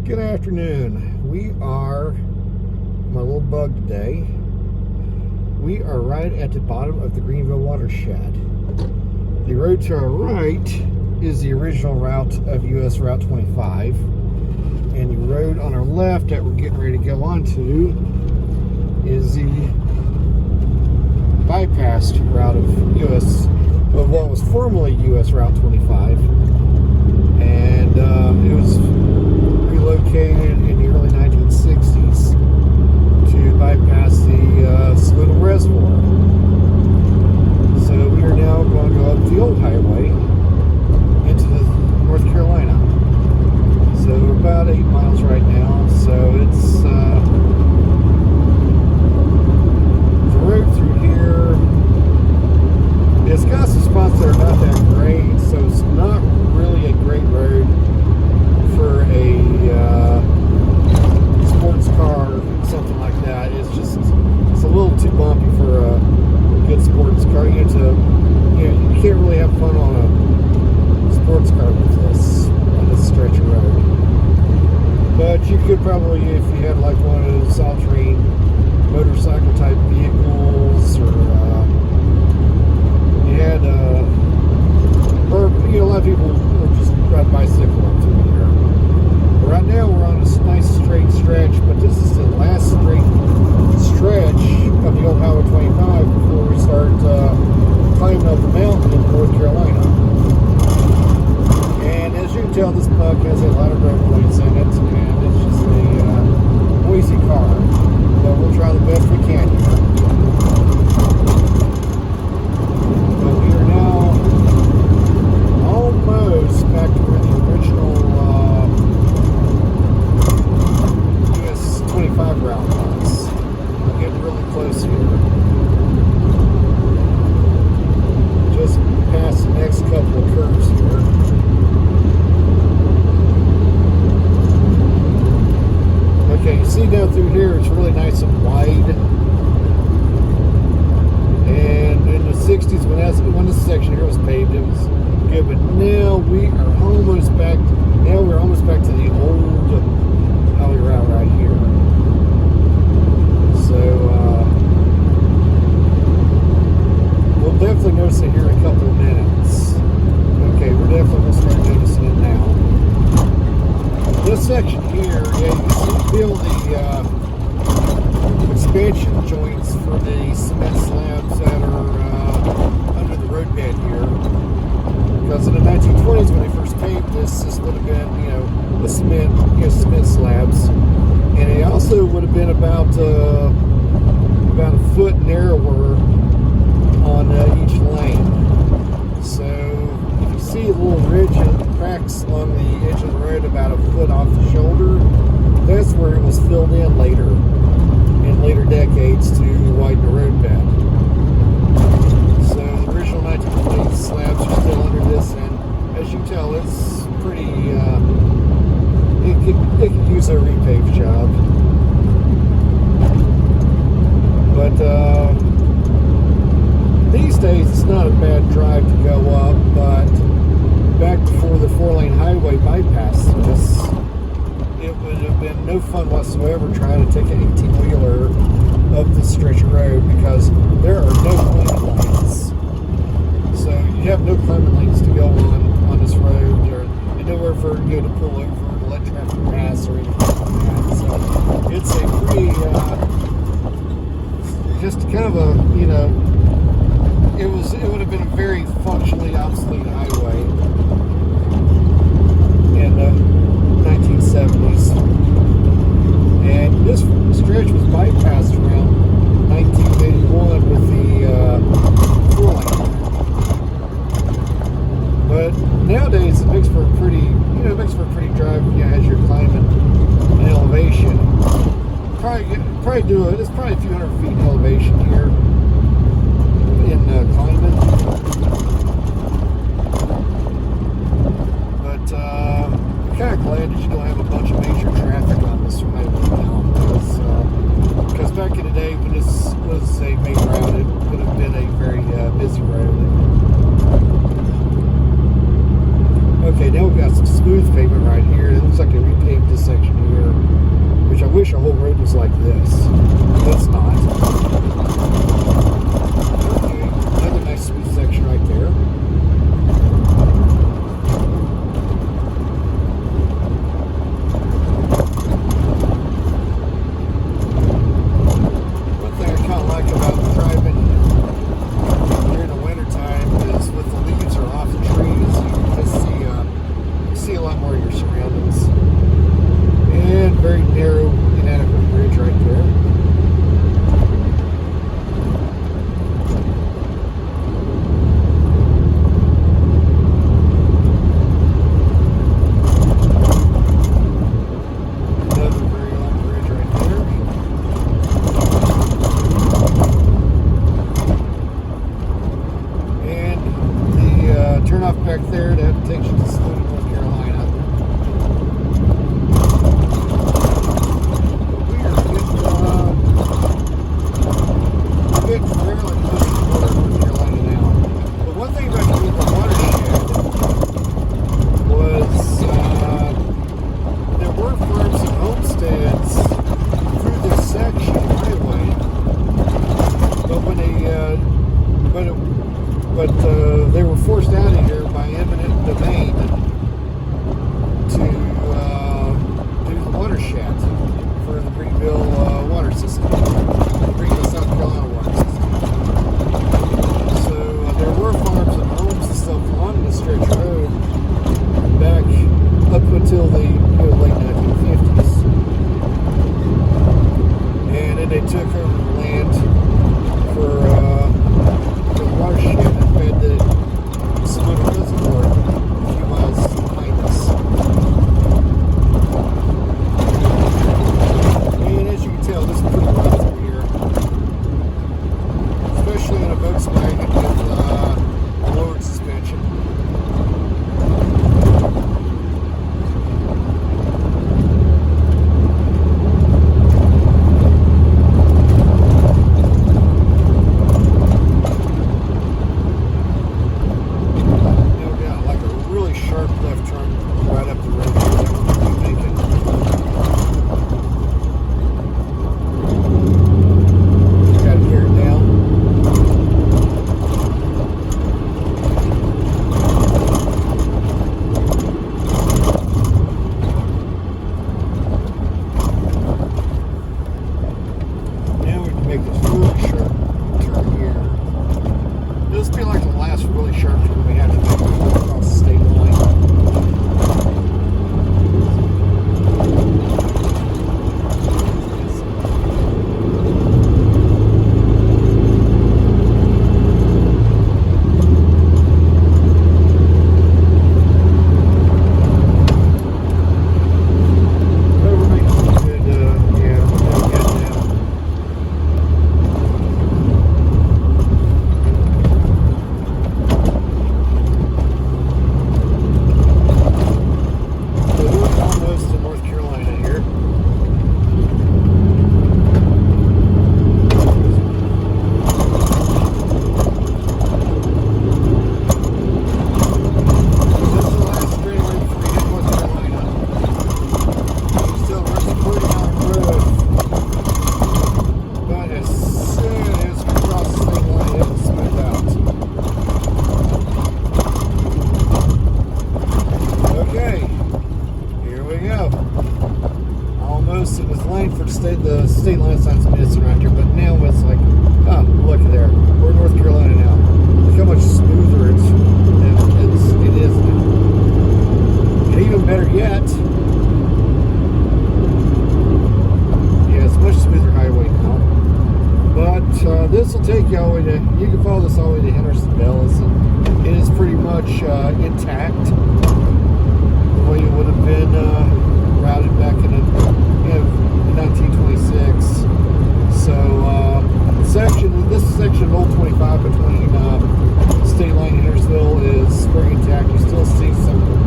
Good afternoon. We are, my little bug today, we are right at the bottom of the Greenville Watershed. The road to our right is the original route of US Route 25. And the road on our left that we're getting ready to go onto is the bypassed route of what was formerly US Route 25. And it was relocated in the early 1960s to bypass the Little Reservoir. So we are now going to go up the old highway into North Carolina. So we're about 8 miles right now. So it's the road through here. It's got some spots that are not that great, so it's not really a great road for a sports car, something like that. It's a little too bumpy for a good sports car. You can't really have fun on a sports car on this stretch of road. But you could probably, if you had like one of those all-terrain motorcycle type vehicles, or you had a lot of people will just ride bicycle up through here. But right now we're on a nice straight stretch, but this is the last straight stretch of the old Highway 25 before we start climbing up the mountain in North Carolina. And as you can tell, this bug has a lot of road plates in it, and it's just a noisy car. But we'll try the best we can here. But we are now almost back to where the original US 25 route was. We're getting really close here. Just past the next couple of curves here. Okay, you see down through here, it's really nice and wide. And in the 60s, when this section here was paved, it was good. But now we're almost back to the old highway route right here. So we'll definitely notice it here in a couple of minutes. Okay, we're definitely going to start noticing it now. This section here, you can feel the expansion joints for the cement slabs that are under the roadbed here. Because in the 1920s, when they first paved this would have been, the cement slabs, and it also would have been about a foot narrower on each lane. So if you see a little ridge and cracks along the edge of the road about a foot off the shoulder, that's where it was filled in in later decades to widen the roadbed. So the original 1920s slabs are still under this, and as you can tell, it's pretty, it could use a repave job. But these days it's not a bad drive to go up, but back before the 4-lane highway bypassed this, it would have been no fun whatsoever trying to take an 18-wheeler up this stretch of road, because there are no climbing lanes. So you have no climbing lanes to go on this road, and nowhere for you to pull over to let traffic pass or anything like that. So it's a pretty, just kind of a, it would have been a very functionally obsolete highway in the 1970s. And this stretch was bypassed around 1981 with the 4-lane. But nowadays it makes for a pretty, drive, as you're climbing an elevation. It's probably a few hundred feet in elevation here in climbing. But I'm kind of glad that you don't have a bunch of major traffic on this highway now, because back in the day when this was a main route, it would have been a very busy road. Okay, now we've got some smooth pavement right here. This looks like they repaved this section here, which I wish a whole road was like this. But it's not. Okay, another nice smooth section right there. One thing I kind of like about driving during the wintertime is with the leaves are off the trees, you see a lot more of your surroundings. And very narrow, inadequate bridge right there. Another very long bridge right there. And the turnoff back there that takes you to Saluda, North Carolina. But they were forced out of here by eminent domain to do the watershed for the Greenville water system, the Greenville, South Carolina water system. So there were farms and homes and stuff along the stretch road back up until the late 1950s. And then they took over the land for the watershed and fed the Saluda Reservoir a few miles behind us. And as you can tell, this is pretty rough through here, especially in a Volkswagen with lowered suspension. The state line sign's missing right here, but now it's like, oh, look there. We're in North Carolina now. Look how much smoother it is now. And even better yet, yeah, it's a much smoother highway now. But this will take you all the way to, you can follow this all the way to Hendersonville. It is pretty much intact the way it would have been routed back in the 1926. So this section of Old 25 between State Line and Hendersonville is very intact. You still see some